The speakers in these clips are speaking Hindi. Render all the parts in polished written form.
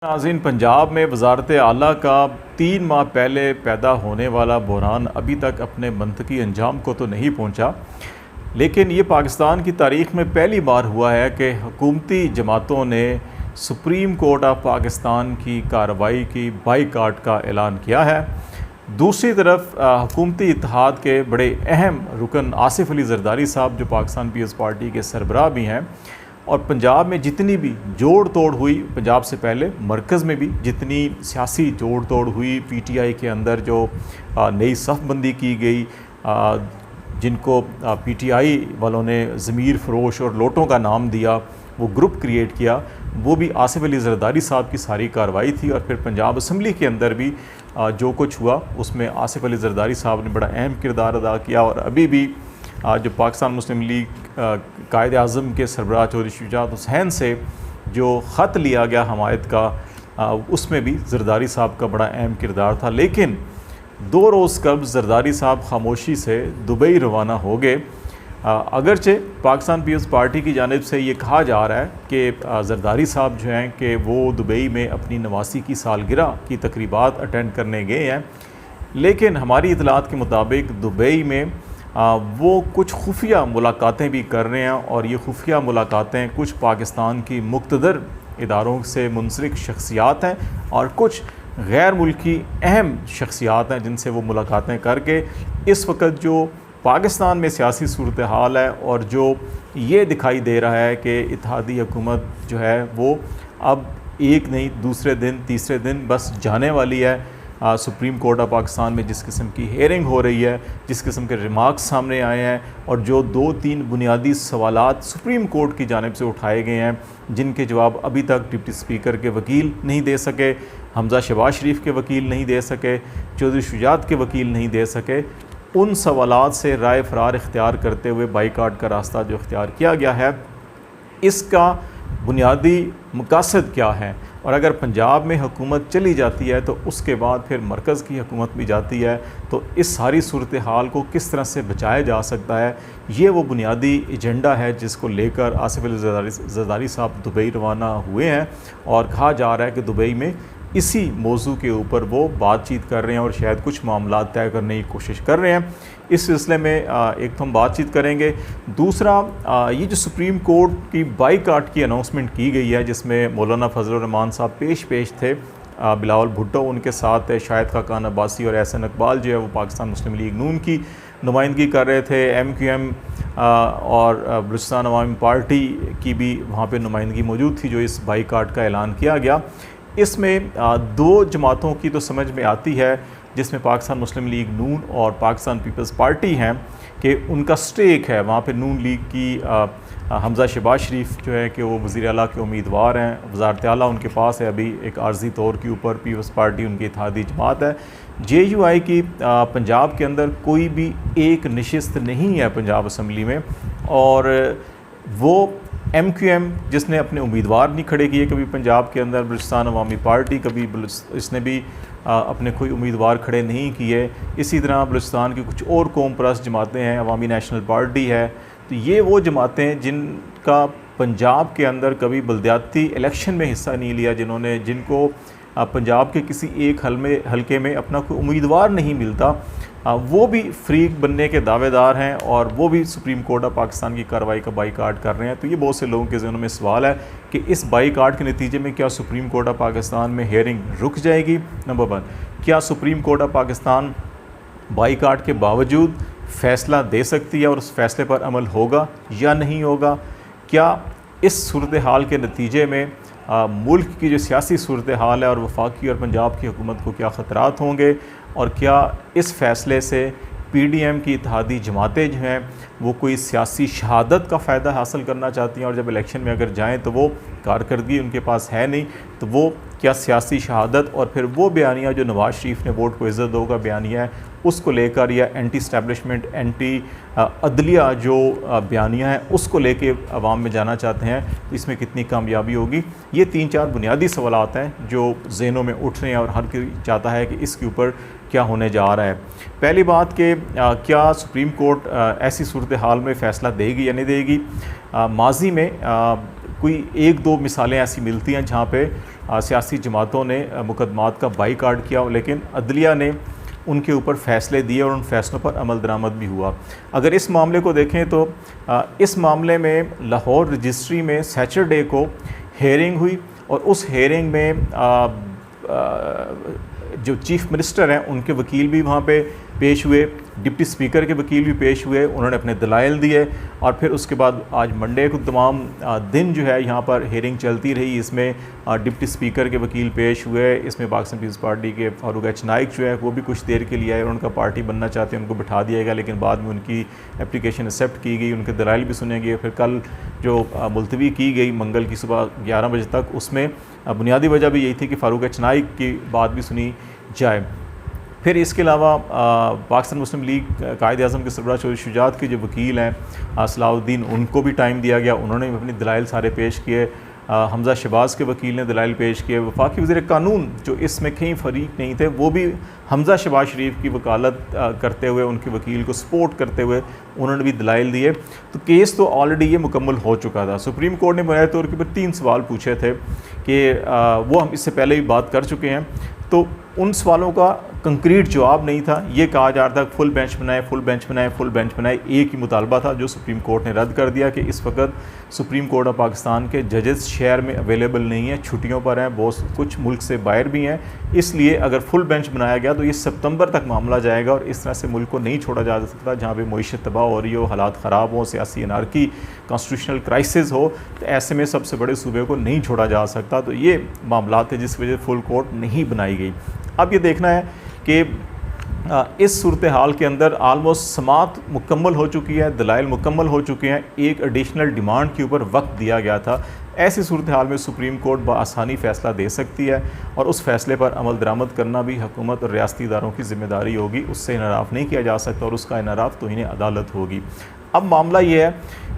नाज़रीन, पंजाब में वज़ारत आला का 3 माह पहले पैदा होने वाला बहरान अभी तक अपने मंतकी अंजाम को तो नहीं पहुंचा, लेकिन ये पाकिस्तान की तारीख़ में पहली बार हुआ है कि हुकूमती जमातों ने सुप्रीम कोर्ट ऑफ पाकिस्तान की कार्रवाई की बाईकाट का ऐलान किया है। दूसरी तरफ हुकूमती इत्तेहाद के बड़े अहम रुकन आसिफ अली ज़रदारी साहब, जो पाकिस्तान पीपल्स पार्टी के सरबराह भी हैं, और पंजाब में जितनी भी जोड़ तोड़ हुई, पंजाब से पहले मरकज़ में भी जितनी सियासी जोड़ तोड़ हुई, पीटीआई के अंदर जो नई सफ़बंदी की गई, जिनको पीटीआई वालों ने ज़मीर फ़रोश और लोटों का नाम दिया, वो ग्रुप क्रिएट किया, वो भी आसिफ अली ज़रदारी साहब की सारी कार्रवाई थी। और फिर पंजाब असम्बली के अंदर भी जो कुछ हुआ उसमें आसिफ अली ज़रदारी साहब ने बड़ा अहम किरदार अदा किया। और अभी भी जो पाकिस्तान मुस्लिम लीग कायद आज़म के सरबराह चौधरी शुजात हुसैन से जो ख़त लिया गया हमायत का, उसमें भी ज़रदारी साहब का बड़ा अहम किरदार था। लेकिन 2 रोज़ कब ज़रदारी साहब खामोशी से दुबई रवाना हो गए। अगरचे पाकिस्तान पीपल्स पार्टी की जानिब से ये कहा जा रहा है कि ज़रदारी साहब जो हैं कि वो दुबई में अपनी 89 की सालगिरह की तकरीबात अटेंड करने गए हैं, लेकिन हमारी इतलात के मुताबिक दुबई में वो कुछ खुफिया मुलाकातें भी कर रहे हैं। और ये खुफिया मुलाकातें कुछ पाकिस्तान की मुक़्तदर इदारों से मुंसलिक शख्सियात हैं और कुछ गैर मुल्की अहम शख्सियात हैं, जिनसे वो मुलाकातें करके इस वक्त जो पाकिस्तान में सियासी सूरत हाल है और जो ये दिखाई दे रहा है कि इत्तेहादी हुकूमत जो है वो अब एक नहीं, दूसरे दिन तीसरे दिन बस जाने वाली है। सुप्रीम कोर्ट ऑफ पाकिस्तान में जिस किस्म की हेयरिंग हो रही है, जिस किस्म के रिमार्क्स सामने आए हैं, और जो 2-3 बुनियादी सवालात सुप्रीम कोर्ट की जानिब से उठाए गए हैं, जिनके जवाब अभी तक डिप्टी स्पीकर के वकील नहीं दे सके, हमजा शहबाज शरीफ के वकील नहीं दे सके, चौधरी शुजात के वकील नहीं दे सके, उन सवालात से राय फरार इख्तियार करते हुए बाईकाट का रास्ता जो इख्तियार किया गया है, इसका बुनियादी मकसद क्या है। और अगर पंजाब में हुकूमत चली जाती है तो उसके बाद फिर मरकज़ की हुकूमत भी जाती है, तो इस सारी सूरत हाल को किस तरह से बचाया जा सकता है, ये वो बुनियादी एजेंडा है जिसको लेकर आसिफ अली ज़रदारी साहब दुबई रवाना हुए हैं। और कहा जा रहा है कि दुबई में इसी मौजू के ऊपर वो बातचीत कर रहे हैं और शायद कुछ मामला तय करने की कोशिश कर रहे हैं। इस सिलसिले में एक तो हम बातचीत करेंगे। दूसरा, ये जो सुप्रीम कोर्ट की बाईकाट की अनाउंसमेंट की गई है, जिसमें मौलाना फजलुर रहमान साहब पेश थे, बिलावल भुट्टो उनके साथ है, शाहिद खाकान अब्बासी और एहसन इकबाल जो है वो पाकिस्तान मुस्लिम लीग नून की नुमाइंदगी कर रहे थे। MQM और बलूचिस्तान अवामी पार्टी की भी वहाँ पे नुमाइंदगी मौजूद थी जो इस बाईकाट का ऐलान किया गया। इसमें 2 जमातों की तो समझ में आती है, जिसमें पाकिस्तान मुस्लिम लीग नून और पाकिस्तान पीपल्स पार्टी हैं, कि उनका स्टेक है वहाँ पे। नून लीग की हमजा शहबाज शरीफ जो है कि वो वज़ीर आला के उम्मीदवार हैं, वज़ारत आला उनके पास है अभी एक आर्जी तौर के ऊपर। पीपल्स पार्टी उनकी इत्तेहादी जमात है। JUI की पंजाब के अंदर कोई भी एक नशिस्त नहीं है पंजाब असम्बली में, और वो MQM जिसने अपने उम्मीदवार नहीं खड़े किए कभी पंजाब के अंदर, बलूचिस्तान अवामी पार्टी कभी इसने भी अपने कोई उम्मीदवार खड़े नहीं किए। इसी तरह बलूचिस्तान की कुछ और कौम परस्त जमातें हैं, अवामी नेशनल पार्टी है। तो ये वो जमातें जिनका पंजाब के अंदर कभी बलदियाती इलेक्शन में हिस्सा नहीं लिया, जिनको पंजाब के किसी एक हलके में अपना कोई उम्मीदवार नहीं मिलता, वो भी फ्रीक बनने के दावेदार हैं और वो भी सुप्रीम कोर्ट ऑफ पाकिस्तान की कार्रवाई का बाईकाट कर रहे हैं। तो ये बहुत से लोगों के ज़हनों में सवाल है कि इस बाईकाट के नतीजे में क्या सुप्रीम कोर्ट ऑफ पाकिस्तान में हेयरिंग रुक जाएगी। नंबर 1, क्या supreme court of Pakistan boycott के बावजूद फ़ैसला दे सकती है और उस फ़ैसले पर अमल होगा या नहीं होगा। क्या इस सूरत हाल के नतीजे में मुल्क की जो सियासी सूरत हाल है और वफाकी और पंजाब की हुकूमत को क्या ख़तरात होंगे, और क्या इस फ़ैसले से PDM की इत्तेहादी जमातें जो हैं वो कोई सियासी शहादत का फ़ायदा हासिल करना चाहती हैं, और जब इलेक्शन में अगर जाएं तो वो कारकर्दगी उनके पास है नहीं, तो वो क्या सियासी शहादत और फिर वो बयानिया जो नवाज़ शरीफ ने वोट को इज़्ज़त दो का बयानिया है उसको लेकर, या एंटी इस्टेब्लिशमेंट एंटी अदलिया जो बयानिया है उसको लेके अवाम में जाना चाहते हैं, तो इसमें कितनी कामयाबी होगी। ये 3-4 बुनियादी सवालात हैं जो ज़हनों में उठ रहे हैं और हर कोई चाहता है कि इसके ऊपर क्या होने जा रहा है। पहली बात कि क्या सुप्रीम कोर्ट ऐसी सूरत हाल में फ़ैसला देगी या नहीं देगी। माजी में कोई एक दो मिसालें ऐसी मिलती हैं जहाँ पे सियासी जमातों ने मुकदमात का बाईकाट किया, लेकिन अदलिया ने उनके ऊपर फ़ैसले दिए और उन फ़ैसलों पर अमल दरामद भी हुआ। अगर इस मामले को देखें तो इस मामले में लाहौर रजिस्ट्री में सैटरडे को हेयरिंग हुई और उस हेयरिंग में जो चीफ़ मिनिस्टर हैं उनके वकील भी वहाँ पे पेश हुए, डिप्टी स्पीकर के वकील भी पेश हुए, उन्होंने अपने दलाइल दिए और फिर उसके बाद आज मंडे को तमाम दिन जो है यहाँ पर हेयरिंग चलती रही। इसमें डिप्टी स्पीकर के वकील पेश हुए, इसमें पाकिस्तान पीपल्स पार्टी के फारूक एच नाइक जो है वो भी कुछ देर के लिए आए और उनका पार्टी बनना चाहते हैं, उनको बिठा दिया गया, लेकिन बाद में उनकी एप्लीकेशन एक्सेप्ट की गई, उनके दलाइल भी सुने गए। फिर कल जो मुलतवी की गई मंगल की सुबह 11 बजे तक, उसमें बुनियादी वजह भी यही थी कि फारूक एच नाइक की बात भी सुनी जाए। फिर इसके अलावा पाकिस्तान मुस्लिम लीग कायद आज़म के सरबराह चौधरी शुजात के जो वकील हैं सलाहुद्दीन, उनको भी टाइम दिया गया, उन्होंने अपनी दलाइल सारे पेश किए। हमजा शहबाज के वकील ने दलाइल पेश किए। वफाकी वज़ीर कानून जो इसमें कहीं फरीक नहीं थे, वो भी हमजा शहबाज शरीफ की वकालत करते हुए, उनके वकील को सपोर्ट करते हुए उन्होंने भी दलाइल दिए। तो केस तो ऑलरेडी ये मुकम्मल हो चुका था। सुप्रीम कोर्ट ने बुनियादी तौर के ऊपर 3 सवाल पूछे थे कि वो हम इससे पहले भी बात कर चुके हैं, तो उन सवालों का कंक्रीट जवाब नहीं था। ये कहा जा रहा था फुल बेंच बनाए, फुल बेंच बनाए, फुल बेंच बनाए, एक ही मुतालबा था जो सुप्रीम कोर्ट ने रद्द कर दिया कि इस वक्त सुप्रीम कोर्ट ऑफ पाकिस्तान के जजेस शहर में अवेलेबल नहीं है, छुट्टियों पर हैं, बहुत कुछ मुल्क से बाहर भी हैं, इसलिए अगर फुल बेंच बनाया गया तो ये सितंबर तक मामला जाएगा और इस तरह से मुल्क को नहीं छोड़ा जा सकता जहाँ पर मईशत तबाह हो रही हो, हालात ख़राब हो, सियासी अनारकी, कॉन्स्टिट्यूशनल क्राइसिस हो, तो ऐसे में सबसे बड़े सूबे को नहीं छोड़ा जा सकता। तो ये मामला थे जिस वजह से फुल कोर्ट नहीं बनाई गई। अब ये देखना है कि इस सूरत हाल के अंदर आलमोस्ट समात मुकम्मल हो चुकी है, दलाइल मुकम्मल हो चुके हैं, एक एडिशनल डिमांड के ऊपर वक्त दिया गया था। ऐसी सूरत हाल में सुप्रीम कोर्ट बआसानी फ़ैसला दे सकती है और उस फ़ैसले पर अमल दरामद करना भी हुकूमत और रियासती इदारों की ज़िम्मेदारी होगी, उससे इनराफ़ नहीं किया जा सकता और उसका इनराफ़ तौहीन अदालत होगी। अब मामला ये है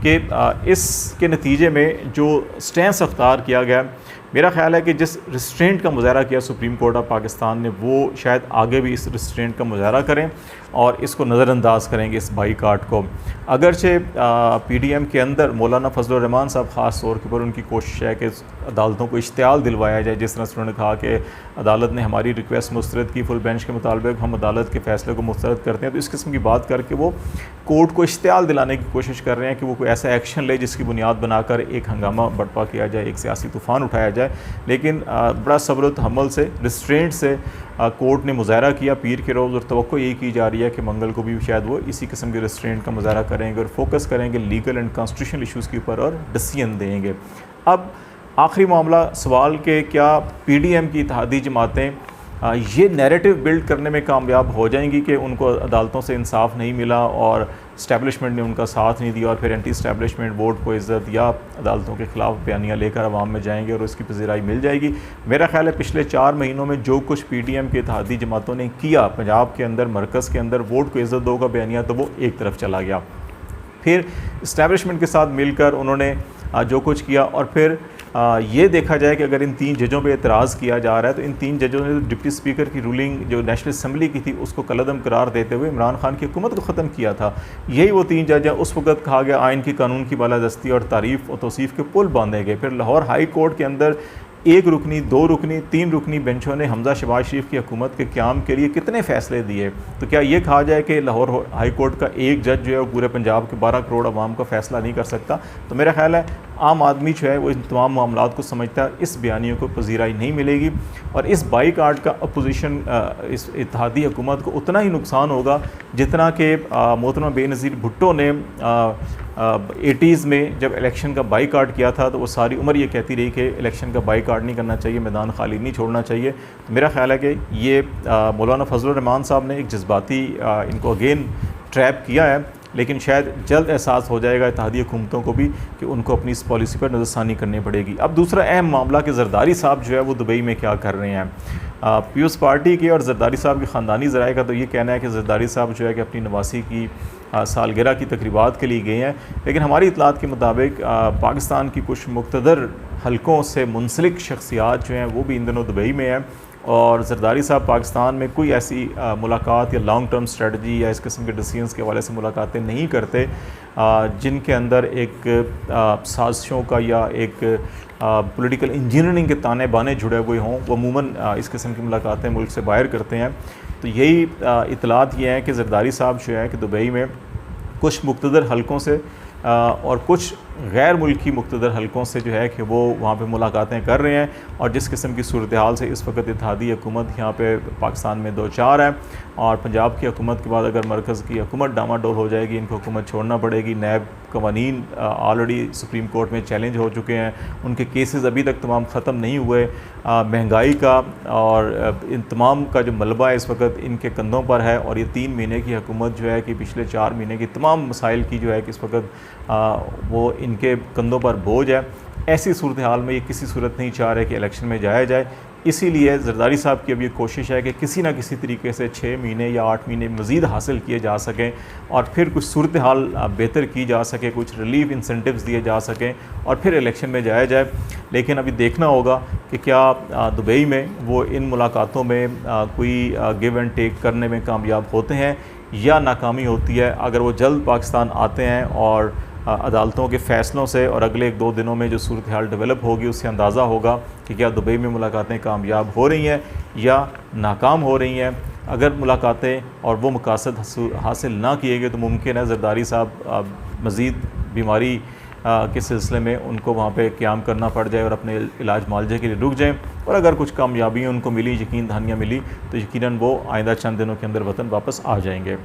कि इसके नतीजे में जो स्टैंस अख्तियार किया गया, मेरा ख़्याल है कि जिस रिस्ट्रेंट का मुज़ाहरा किया सुप्रीम कोर्ट ऑफ पाकिस्तान ने, वो शायद आगे भी इस रिस्ट्रेंट का मुज़ाहरा करें और इसको नज़रअंदाज करेंगे इस बाईकाट को। अगरचे PDM के अंदर मौलाना फजलुर रहमान साहब ख़ास तौर के ऊपर उनकी कोशिश है कि अदालतों को इश्तियाल दिलवाया जाए, जिस तरह से उन्होंने कहा कि अदालत ने हमारी रिक्वेस्ट मुस्तरद की फुल बेंच के मुताबिक, हम अदालत के फ़ैसले को मुस्तरद करते हैं। तो इस किस्म की बात करके वो कोर्ट को इश्तियाल दिलाने की कोशिश कर रहे हैं कि वो कोई ऐसा एक्शन ले जिसकी बुनियाद बनाकर एक हंगामा बर्पा किया जाए, एक सियासी तूफ़ान उठाया जाए। लेकिन बड़ा सब्र व तहम्मुल से, रिस्ट्रेंट से कोर्ट ने मुज़ाहरा किया पीर के रोज़ और तवक्को यही की जा रही है कि मंगल को भी शायद वो इसी किस्म के रिस्ट्रेंट का मुज़ाहरा करेंगे और फोकस करेंगे लीगल एंड कॉन्स्टिट्यूशनल इशूज़ के ऊपर और डिसीजन देंगे। अब आखिरी मामला सवाल के क्या PDM की इत्तेहादी जमातें ये नैरेटिव बिल्ड करने में कामयाब हो जाएंगी कि उनको अदालतों से इंसाफ नहीं मिला और इस्टेब्लिशमेंट ने उनका साथ नहीं दिया और फिर एंटी इस्टेब्लिशमेंट वोट को इज़्ज़त या अदालतों के ख़िलाफ़ बयानियाँ लेकर अवाम में जाएंगे और उसकी पज़ीराई मिल जाएगी। मेरा ख्याल है पिछले 4 महीनों में जो कुछ PDM के इत्तेहादी जमातों ने किया पंजाब के अंदर, मरकज़ के अंदर, वोट को इज़्ज़त दो का बयानिया तो वो एक तरफ चला गया। फिर इस्टेब्लिशमेंट के साथ मिलकर उन्होंने जो कुछ किया और फिर ये देखा जाए कि अगर इन 3 जजों पे एतराज़ किया जा रहा है तो इन 3 जजों ने डिप्टी स्पीकर की रूलिंग जो नेशनल असम्बली की थी उसको कलअदम करार देते हुए इमरान खान की हुकूमत को ख़त्म किया था। यही वो 3 जज हैं। उस वक्त कहा गया आइन की कानून की बालादस्ती और तारीफ़ और तौसीफ़ के पुल बांधे गए। फिर लाहौर हाई कोर्ट के अंदर 1 रुकनी, 2 रुकनी, 3 रुकनी बेंचों ने हमजा शहबाज शरीफ की हुकूमत के क़याम के लिए कितने फ़ैसले दिए। तो क्या ये कहा जाए कि लाहौर हाई कोर्ट का एक जज जो है वो पूरे पंजाब के 12 करोड़ आवाम का फ़ैसला नहीं कर सकता। तो मेरा ख्याल है आम आदमी जो है वो इन तमाम मामलात को समझता है, इस बयानियों को पजीराई नहीं मिलेगी और इस बाईकाट का अपोजिशन इस इत्तेहादी हुकूमत को उतना ही नुकसान होगा जितना कि मोहतरमा बेनज़ीर भुट्टो ने 80s में जब इलेक्शन का बाईकाट किया था तो वो सारी उम्र ये कहती रही कि इलेक्शन का बाईकाट नहीं करना चाहिए, मैदान खाली नहीं छोड़ना चाहिए। तो मेरा ख्याल है कि ये मौलाना फजलुर रहमान साहब ने एक जज्बाती इनको अगेन ट्रैप किया है, लेकिन शायद जल्द एहसास हो जाएगा इत्तेहादी हुकूमतों को भी कि उनको अपनी इस पॉलिसी पर नज़रसानी करनी पड़ेगी। अब दूसरा अहम मामला कि जरदारी साहब जो है वो दुबई में क्या कर रहे हैं। पीपल्स पार्टी के और जरदारी साहब के ख़ानदानी ज़राए का तो ये कहना है कि जरदारी साहब जो है कि अपनी नवासी की सालगिरह की तकरीबात के लिए गए हैं, लेकिन हमारी इतलात के मुताबिक पाकिस्तान की कुछ मुक़तदर हलकों से मुंसलिक शख्सियात जो हैं वो भी इन दिनों दुबई में हैं। और ज़रदारी साहब पाकिस्तान में कोई ऐसी मुलाकात या लॉन्ग टर्म स्ट्रेटजी या इस किस्म के डिसीजंस के हवाले से मुलाकातें नहीं करते जिनके अंदर एक साजिशों का या एक पॉलिटिकल इंजीनियरिंग के ताने बाने जुड़े हुए हों। वो अमूमन इस किस्म की मुलाकातें मुल्क से बाहर करते हैं। तो यही इतलात ये हैं कि ज़रदारी साहब जो है कि दुबई में कुछ मुक़्तदर हलकों से और कुछ गैर मुल्की मुक़्तदर हलकों से जो है कि वो वहाँ पे मुलाकातें कर रहे हैं। और जिस किस्म की सूरत हाल से इस वक्त इत्तेहादी हुकूमत यहाँ पे पाकिस्तान में 2-4 है, और पंजाब की हुकूमत के बाद अगर मरकज़ की हुकूमत डामाडोल हो जाएगी, इनको हुकूमत छोड़ना पड़ेगी। नैब कवानीन ऑलरेडी सुप्रीम कोर्ट में चैलेंज हो चुके हैं, उनके केसेस अभी तक तमाम ख़त्म नहीं हुए। महंगाई का और इन तमाम का जो मलबा है इस वक्त इनके कंधों पर है। और ये 3 महीने की हुकूमत जो है कि पिछले 4 महीने की तमाम मसाइल की जो है कि इस वक्त वो इनके कंधों पर बोझ है। ऐसी सूरत हाल में ये किसी सूरत नहीं चाह रहे कि इलेक्शन में जाया जाए। इसीलिए ज़रदारी साहब की अब ये कोशिश है कि किसी ना किसी तरीके से 6 महीने या 8 महीने मज़ीद हासिल किए जा सकें और फिर कुछ सूरत हाल बेहतर की जा सके, कुछ रिलीफ इंसेंटिव्स दिए जा सकें और फिर इलेक्शन में जाया जाए। लेकिन अभी देखना होगा कि क्या दुबई में वो इन मुलाकातों में कोई गिव एंड टेक करने में कामयाब होते हैं या नाकामी होती है। अगर वो जल्द पाकिस्तान आते हैं और अदालतों के फ़ैसलों से और अगले 1-2 दिनों में जो सूरत हाल डेवलप होगी उससे अंदाज़ा होगा कि क्या दुबई में मुलाकातें कामयाब हो रही हैं या नाकाम हो रही हैं। अगर मुलाकातें और वो मकासद हासिल ना किए गए तो मुमकिन है ज़रदारी साहब मज़ीद बीमारी के सिलसिले में उनको वहाँ पे क़याम करना पड़ जाए और अपने इलाज मुआलजे के लिए रुक जाएँ। और अगर कुछ कामयाबी उनको मिली, यकीन दहानियाँ मिली, तो यकीनन वो आइंदा चंद दिनों के अंदर वतन वापस आ जाएंगे।